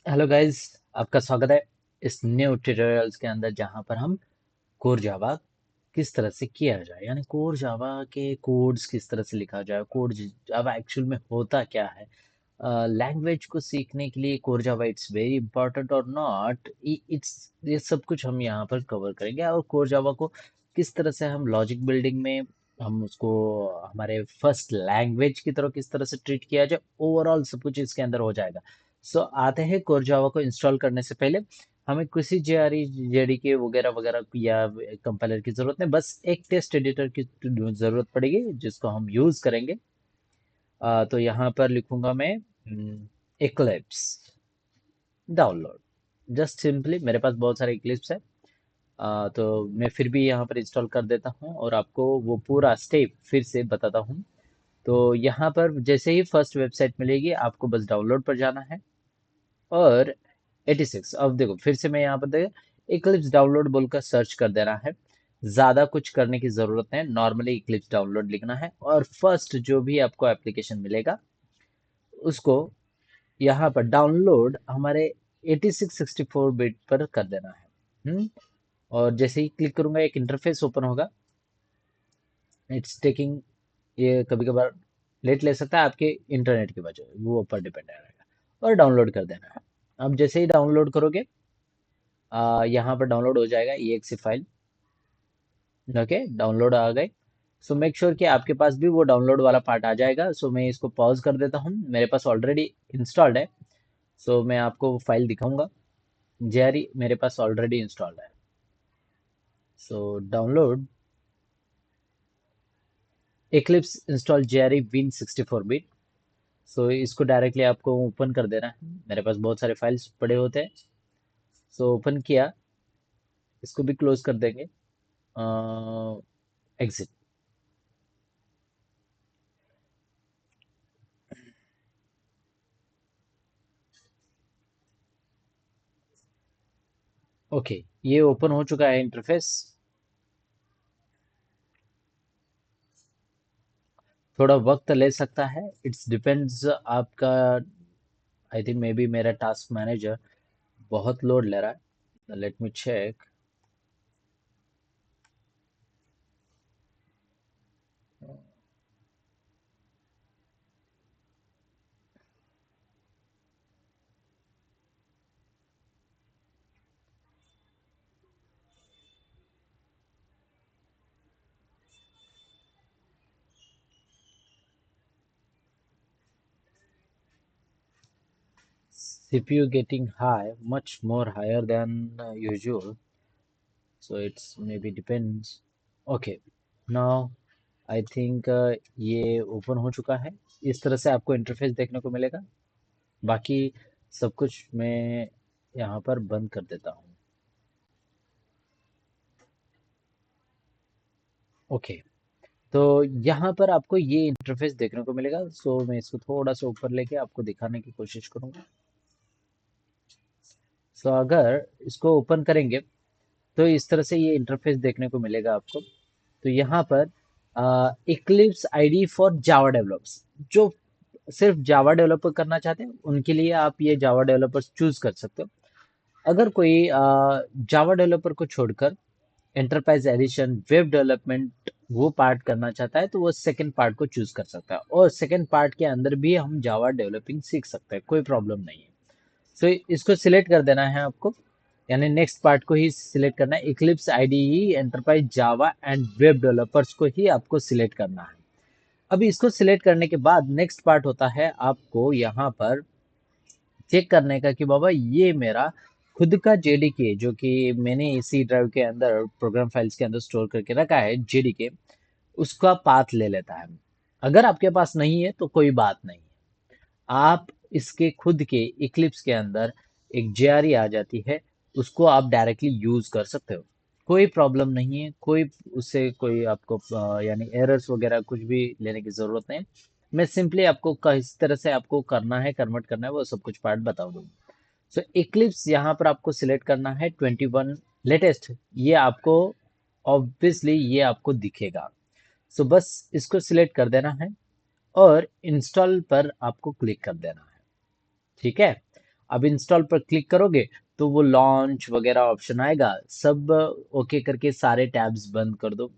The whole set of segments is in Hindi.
हेलो गाइस, आपका स्वागत है इस न्यू ट्यूटोरियल्स के अंदर जहां पर हम कोर जावा किस तरह से किया जाए, यानी कोर जावा के कोड्स किस तरह से लिखा जाए, कोड जावा एक्चुअल में होता क्या है, लैंग्वेज को सीखने के लिए core Java it's very important और नॉट इट्स, ये सब कुछ हम यहाँ पर कवर करेंगे। और कोर जावा को किस तरह से हम लॉजिक बिल्डिंग में हम उसको हमारे फर्स्ट लैंग्वेज की तरह किस तरह से ट्रीट किया जाए, ओवरऑल सब कुछ इसके अंदर हो जाएगा। सो आते हैं कोर जावा को इंस्टॉल करने से पहले हमें किसी जेआरई जेडीके वगैरह वगैरह या कंपाइलर की जरूरत नहीं, बस एक टेस्ट एडिटर की जरूरत पड़ेगी जिसको हम यूज करेंगे। तो यहाँ पर लिखूंगा मैं एक्लिप्स डाउनलोड। जस्ट सिंपली मेरे पास बहुत सारे एक्लिप्स है। तो मैं फिर भी यहाँ पर इंस्टॉल कर देता हूँ और आपको वो पूरा स्टेप फिर से बताता हूँ। तो यहाँ पर जैसे ही फर्स्ट वेबसाइट मिलेगी आपको बस डाउनलोड पर जाना है और 86, अब देखो फिर से मैं यहाँ पर देखो इक्लिप्स डाउनलोड बोलकर सर्च कर देना है। ज्यादा कुछ करने की जरूरत है, नॉर्मली इक्लिप्स डाउनलोड लिखना है और फर्स्ट जो भी आपको एप्लीकेशन मिलेगा उसको यहाँ पर डाउनलोड हमारे 86 64 बिट पर कर देना है। और जैसे ही क्लिक करूंगा एक इंटरफेस ओपन होगा। इट्स टेकिंग, ये कभी कभार लेट ले सकता है, आपके इंटरनेट की वजह वो ऊपर डिपेंड रहेगा। और डाउनलोड कर देना है। अब जैसे ही डाउनलोड करोगे यहाँ पर डाउनलोड हो जाएगा exe फाइल। ओके, डाउनलोड आ गए। सो मेक श्योर कि आपके पास भी वो डाउनलोड वाला पार्ट आ जाएगा। सो मैं इसको पॉज कर देता हूँ, मेरे पास ऑलरेडी इंस्टॉल्ड है। सो मैं आपको फाइल दिखाऊंगा। जेआरई मेरे पास ऑलरेडी इंस्टॉल्ड है। So download Eclipse install JRE win 64 bit. So इसको डायरेक्टली आपको ओपन कर देना है, मेरे पास बहुत सारे फाइल्स पड़े होते हैं। सो ओपन किया, इसको भी क्लोज कर देंगे। एग्जिट। ओके, ये ओपन हो चुका है इंटरफेस। थोड़ा वक्त ले सकता है, इट्स डिपेंड्स आपका। आई थिंक मे बी मेरा टास्क मैनेजर बहुत लोड ले रहा है, let me check. CPU getting high, much more higher than usual, so it's maybe depends. Okay, now I think ये ओपन हो चुका है। इस तरह से आपको इंटरफेस देखने को मिलेगा। बाकी सब कुछ मैं यहाँ पर बंद कर देता हूँ। ओके, तो यहाँ पर आपको ये इंटरफेस देखने को मिलेगा। सो मैं इसको थोड़ा सा ऊपर लेके आपको दिखाने की कोशिश करूंगा। सो अगर इसको ओपन करेंगे तो इस तरह से ये इंटरफेस देखने को मिलेगा आपको। तो यहाँ पर Eclipse ID for Java developers, जो सिर्फ जावा डेवलपर करना चाहते हैं उनके लिए आप ये जावा डेवलपर्स चूज कर सकते हो। अगर कोई जावा डेवलपर को छोड़कर एंटरप्राइज एडिशन वेब डेवलपमेंट वो पार्ट करना चाहता है तो वो सेकंड पार्ट को चूज कर सकता है, और सेकंड पार्ट के अंदर भी हम जावा डेवलपिंग सीख सकते हैं, कोई प्रॉब्लम नहीं है। सो इसको सिलेक्ट कर देना है आपको, यानी नेक्स्ट पार्ट को ही सिलेक्ट करना है। Eclipse IDE enterprise Java and web developers को ही आपको सिलेक्ट करना है। अभी इसको सिलेक्ट करने के बाद नेक्स्ट पार्ट होता है आपको यहाँ पर चेक करने का कि बाबा ये मेरा खुद का जेडीके जो कि मैंने इसी ड्राइव के अंदर प्रोग्राम फाइल्स के अंदर स्टोर करके रखा है जेडीके, उसका पाथ ले लेता है। अगर आपके पास नहीं है तो कोई बात नहीं, आप इसके खुद के इक्लिप्स के अंदर एक जेआरई आ जाती है, उसको आप डायरेक्टली यूज कर सकते हो। कोई प्रॉब्लम नहीं है, कोई उससे कोई आपको यानी एरर्स वगैरह कुछ भी लेने की जरूरत नहीं। मैं सिंपली आपको किस तरह से आपको करना है, कन्वर्ट करना है, वो सब कुछ पार्ट बता दूंगा। सो इक्लिप्स यहाँ पर आपको सिलेक्ट करना है 21 लेटेस्ट, ये आपको ऑब्वियसली ये आपको दिखेगा। सो बस इसको सिलेक्ट कर देना है और इंस्टॉल पर आपको क्लिक कर देना है। ठीक है, अब इंस्टॉल पर क्लिक करोगे तो वो लॉन्च वगैरह ऑप्शन आएगा, सब ओके करके सारे टैब्स बंद कर दो।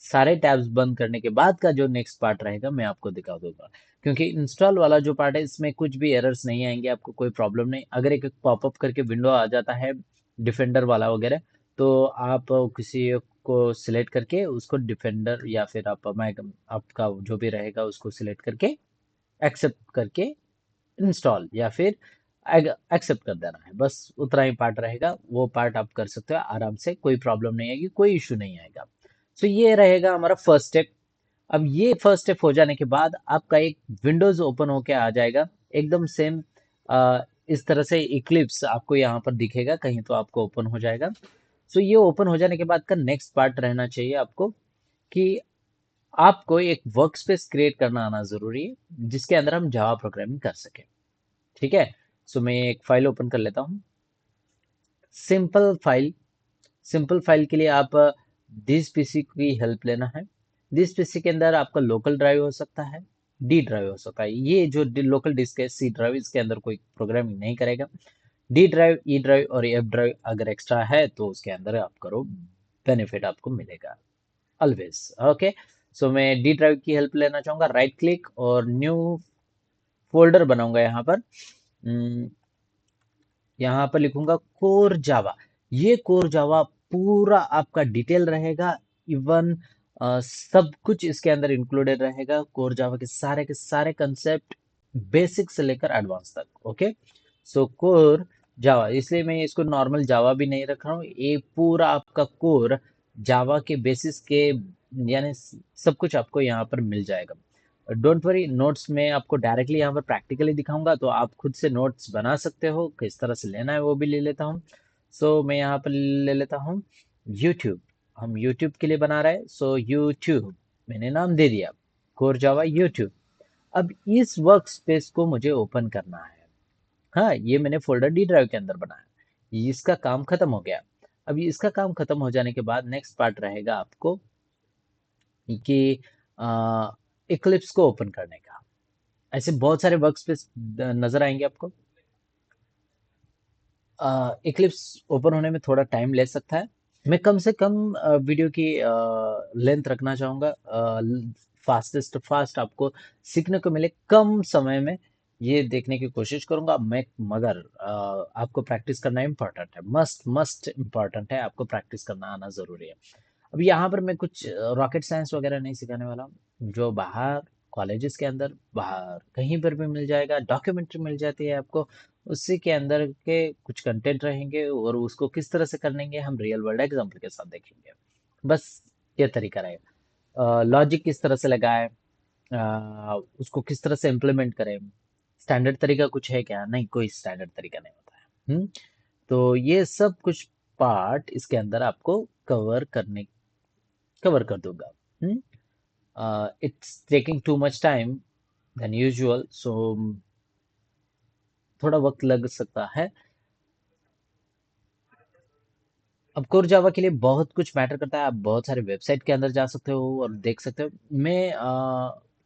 सारे टैब्स बंद करने के बाद का जो नेक्स्ट पार्ट रहेगा मैं आपको दिखा दूंगा, क्योंकि इंस्टॉल वाला जो पार्ट है इसमें कुछ भी एरर्स नहीं आएंगे, आपको कोई प्रॉब्लम नहीं। अगर एक पॉपअप करके विंडो आ जाता है डिफेंडर वाला वगैरह, तो आप किसी को सिलेक्ट करके उसको डिफेंडर या फिर आप मैं आपका जो भी रहेगा उसको सिलेक्ट करके एक्सेप्ट करके इंस्टॉल या फिर एक्सेप्ट कर देना है, बस उतना ही पार्ट रहेगा। वो पार्ट आप कर सकते हो आराम से, कोई प्रॉब्लम नहीं आएगी, कोई इशू नहीं आएगा। सो ये रहेगा हमारा फर्स्ट स्टेप। अब ये फर्स्ट स्टेप हो जाने के बाद आपका एक विंडोज ओपन होके आ जाएगा, एकदम सेम इस तरह से इक्लिप्स आपको यहाँ पर दिखेगा कहीं, तो आपको ओपन हो जाएगा। सो ये ओपन हो जाने के बाद का नेक्स्ट पार्ट रहना चाहिए आपको कि आपको एक वर्क स्पेस क्रिएट करना आना जरूरी है, जिसके अंदर हम जावा प्रोग्रामिंग कर सकें। ठीक है। सो मैं एक फाइल ओपन कर लेता हूँ, सिंपल फाइल। सिंपल फाइल के लिए आप दिस पीसी की हेल्प लेना है। दिस पीसी के अंदर आपका लोकल ड्राइव हो सकता है, डी ड्राइव हो सकता है। ये जो लोकल डिस्क है सी ड्राइव, इसके अंदर कोई प्रोग्रामिंग नहीं करेगा। डी ड्राइव, ई ड्राइव और एफ ड्राइव अगर एक्स्ट्रा है तो उसके अंदर आप करो, बेनिफिट आपको मिलेगा ऑलवेज। ओके। सो मैं डी ड्राइव की हेल्प लेना चाहूंगा, राइट क्लिक और न्यू फोल्डर बनाऊंगा यहाँ पर। यहाँ पर लिखूंगा कोर जावा। ये कोर जावा पूरा आपका डिटेल रहेगा, इवन सब कुछ इसके अंदर इंक्लूडेड रहेगा। कोर जावा के सारे कंसेप्ट बेसिक से लेकर एडवांस तक। ओके। सो कोर जावा, इसलिए मैं इसको नॉर्मल जावा भी नहीं रख रहा हूँ, ये पूरा आपका कोर जावा के बेसिस के, यानी सब कुछ आपको यहाँ पर मिल जाएगा। डोंट वरी, नोट्स में आपको डायरेक्टली यहाँ पर प्रैक्टिकली दिखाऊंगा, तो आप खुद से नोट्स बना सकते हो, किस तरह से लेना है वो भी ले लेता हूँ। सो मैं यहाँ पर ले लेता हूँ यूट्यूब। हम यूट्यूब के लिए बना रहे हैं, सो यूट्यूब मैंने नाम दे दिया, कोर जावा यूट्यूब। अब इस वर्क स्पेस को मुझे ओपन करना है। हाँ, ये मैंने फोल्डर डी ड्राइव के अंदर बनाया, इसका काम खत्म हो गया। अब इसका काम खत्म हो जाने के बाद नेक्स्ट पार्ट रहेगा आपको कि इक्लिप्स को ओपन करने का। ऐसे बहुत सारे वर्क स्पेस नजर आएंगे आपको। इक्लिप्स ओपन होने में थोड़ा टाइम ले सकता है। मैं कम से कम वीडियो की लेंथ रखना चाहूँगा, फास्टेस्ट फास्ट आपको सीखने को मिले कम समय में, ये देखने की कोशिश करूंगा मैं। मगर आपको प्रैक्टिस करना इम्पोर्टेंट है, मस्ट मस्ट इम्पोर्टेंट है, आपको प्रैक्टिस करना आना ज़रूरी है। अब यहाँ पर मैं कुछ रॉकेट साइंस वगैरह नहीं सिखाने वाला हूँ, जो बाहर कॉलेजेस के अंदर बाहर कहीं पर भी मिल जाएगा, डॉक्यूमेंट्री मिल जाती है आपको, उसी के अंदर के कुछ कंटेंट रहेंगे और उसको किस तरह से करेंगे हम रियल वर्ल्ड एग्जाम्पल के साथ देखेंगे। बस ये तरीका रहेगा। लॉजिक किस तरह से लगाए, उसको किस तरह से इम्प्लीमेंट करें, स्टैंडर्ड तरीका कुछ है क्या? नहीं, कोई स्टैंडर्ड तरीका नहीं होता है। तो ये सब कुछ पार्ट इसके अंदर आपको कवर कर दूंगा। It's taking too much time than usual, so थोड़ा वक्त लग सकता है। अब कोर जावा के लिए बहुत कुछ मैटर करता है, आप बहुत सारे वेबसाइट के अंदर जा सकते हो और देख सकते हो। मैं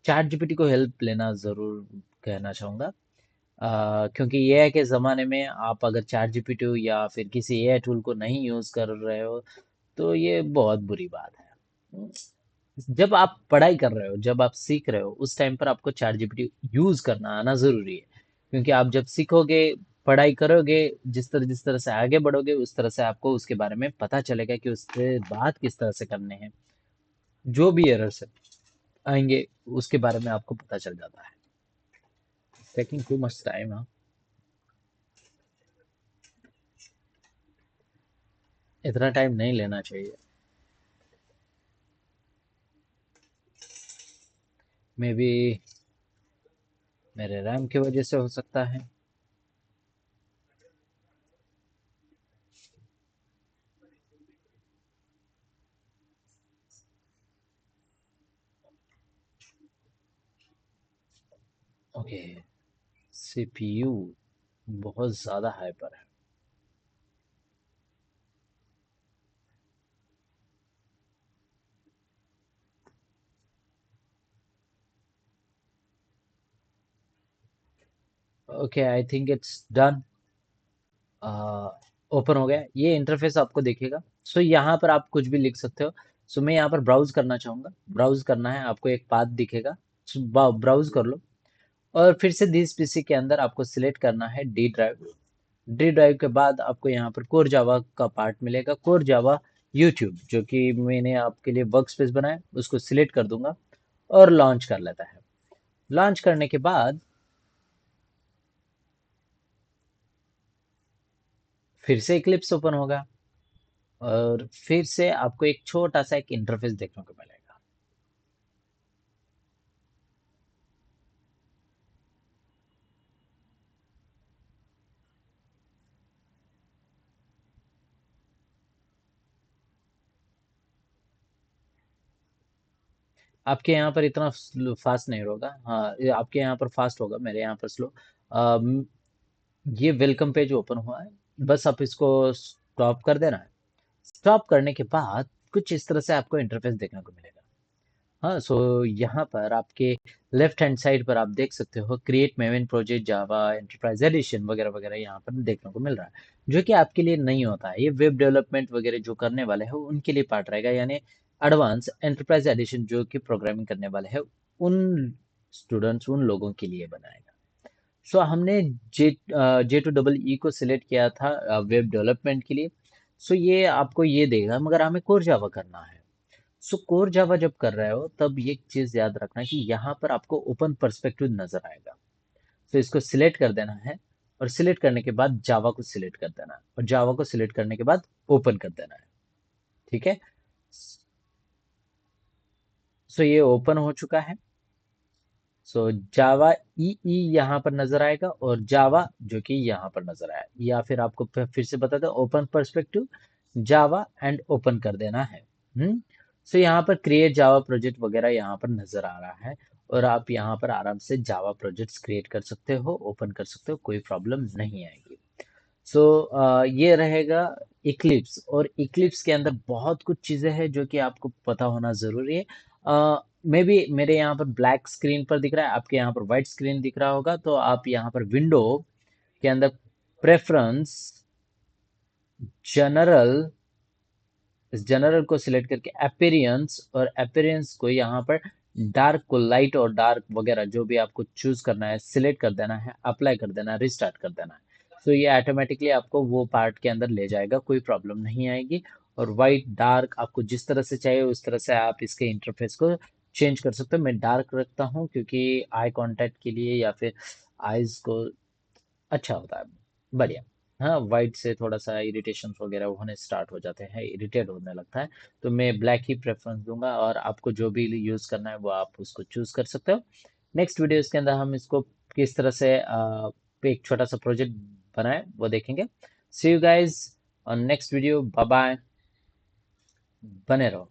चैट जीपीटी को हेल्प लेना ज़रूर कहना चाहूँगा, क्योंकि ये है कि ज़माने में आप अगर चैट जीपीटी या फिर किसी एआई टूल को नहीं यूज़ कर रहे हो तो ये बहुत बुरी बात है। जब आप पढ़ाई कर रहे हो, जब आप सीख रहे हो, उस टाइम पर आपको चैट जीपीटी यूज करना आना जरूरी है, क्योंकि आप जब सीखोगे, पढ़ाई करोगे, जिस तरह से आगे बढ़ोगे उस तरह से आपको उसके बारे में पता चलेगा कि उससे बात किस तरह से करने हैं। जो भी एरर्स आएंगे उसके बारे में आपको पता चल जाता है। Taking too much time. हाँ, इतना टाइम नहीं लेना चाहिए। मे बी मेरे रैम की वजह से हो सकता है। ओके। सीपीयू बहुत ज़्यादा हाइपर है। Okay, I think it's done. Open हो गया, ये इंटरफेस आपको दिखेगा। सो यहाँ पर आप कुछ भी लिख सकते हो। सो मैं यहाँ पर ब्राउज करना चाहूँगा, ब्राउज करना है, आपको एक पाथ दिखेगा, ब्राउज कर लो। और फिर से दिस पीसी के अंदर आपको सिलेक्ट करना है डी ड्राइव। डी ड्राइव के बाद आपको यहाँ पर कोर जावा का पार्ट मिलेगा, कोर जावा यूट्यूब, जो कि मैंने आपके लिए वर्क स्पेस बनाया, उसको सिलेक्ट कर दूंगा और लॉन्च कर लेता है। लॉन्च करने के बाद फिर से इक्लिप्स ओपन होगा और फिर से आपको एक छोटा सा एक इंटरफेस देखने को मिलेगा। आपके यहाँ पर इतना फास्ट नहीं होगा, हाँ ये आपके यहाँ पर फास्ट होगा, मेरे यहाँ पर स्लो। ये वेलकम पेज ओपन हुआ है, बस आप इसको स्टॉप कर देना है। स्टॉप करने के बाद कुछ इस तरह से आपको इंटरफेस देखने को मिलेगा। हाँ, सो यहाँ पर आपके लेफ्ट हैंड साइड पर आप देख सकते हो क्रिएट मेवन प्रोजेक्ट जावा एंटरप्राइज एडिशन वगैरह वगैरह यहाँ पर देखने को मिल रहा है, जो कि आपके लिए नहीं होता है। ये वेब डेवलपमेंट वगैरह जो करने वाले हैं उनके लिए पार्ट रहेगा, यानी एडवांस एंटरप्राइज एडिशन जो कि प्रोग्रामिंग करने वाले हैं उन स्टूडेंट्स, उन लोगों के लिए बनाएगा। सो हमने J2EE को सिलेक्ट किया था वेब डेवलपमेंट के लिए। सो ये आपको ये देगा, मगर हमें कोर जावा करना है। सो कोर जावा जब कर रहे हो तब ये चीज याद रखना कि यहाँ पर आपको ओपन पर्सपेक्टिव नजर आएगा। तो इसको सिलेक्ट कर देना है और सिलेक्ट करने के बाद जावा को सिलेक्ट कर देना है और जावा को सिलेक्ट करने के बाद ओपन कर देना है। ठीक है। सो ये ओपन हो चुका है। सो जावा ई यहाँ पर नजर आएगा और जावा जो कि यहाँ पर नजर आया, या फिर आपको फिर से बता दो, open perspective Java and open कर देना है। सो यहाँ पर क्रिएट जावा प्रोजेक्ट वगैरह यहाँ पर नजर आ रहा है और आप यहाँ पर आराम से जावा प्रोजेक्ट्स क्रिएट कर सकते हो, ओपन कर सकते हो, कोई प्रॉब्लम नहीं आएगी। सो ये रहेगा इक्लिप्स। और इक्लिप्स के अंदर बहुत कुछ चीजें हैं जो कि आपको पता होना जरूरी है। मे बी मेरे यहाँ पर ब्लैक स्क्रीन पर दिख रहा है, आपके यहाँ पर व्हाइट स्क्रीन दिख रहा होगा, तो आप यहाँ पर विंडो के अंदर प्रेफरेंस जनरल, इस जनरल को सिलेक्ट करके अपीयरेंस, और अपीयरेंस को यहाँ पर डार्क को लाइट और डार्क वगैरह जो भी आपको चूज करना है सिलेक्ट कर देना है, अप्लाई कर देना है, रिस्टार्ट कर देना है। तो ये ऑटोमेटिकली आपको वो पार्ट के अंदर ले जाएगा, कोई प्रॉब्लम नहीं आएगी। और वाइट डार्क आपको जिस तरह से चाहिए उस तरह से आप इसके इंटरफेस को चेंज कर सकते हो। मैं डार्क रखता हूँ क्योंकि आई कांटेक्ट के लिए या फिर आईज को अच्छा होता है, बढ़िया। हाँ, वाइट से थोड़ा सा इरिटेशन वगैरह होने स्टार्ट हो जाते हैं, इरिटेट होने लगता है। तो मैं ब्लैक ही प्रेफरेंस दूंगा और आपको जो भी यूज करना है वो आप उसको चूज कर सकते हो। नेक्स्ट वीडियो के अंदर हम इसको किस तरह से एक छोटा सा प्रोजेक्ट बनाए वो देखेंगे। See you guys on next video, bye bye, बने रहो।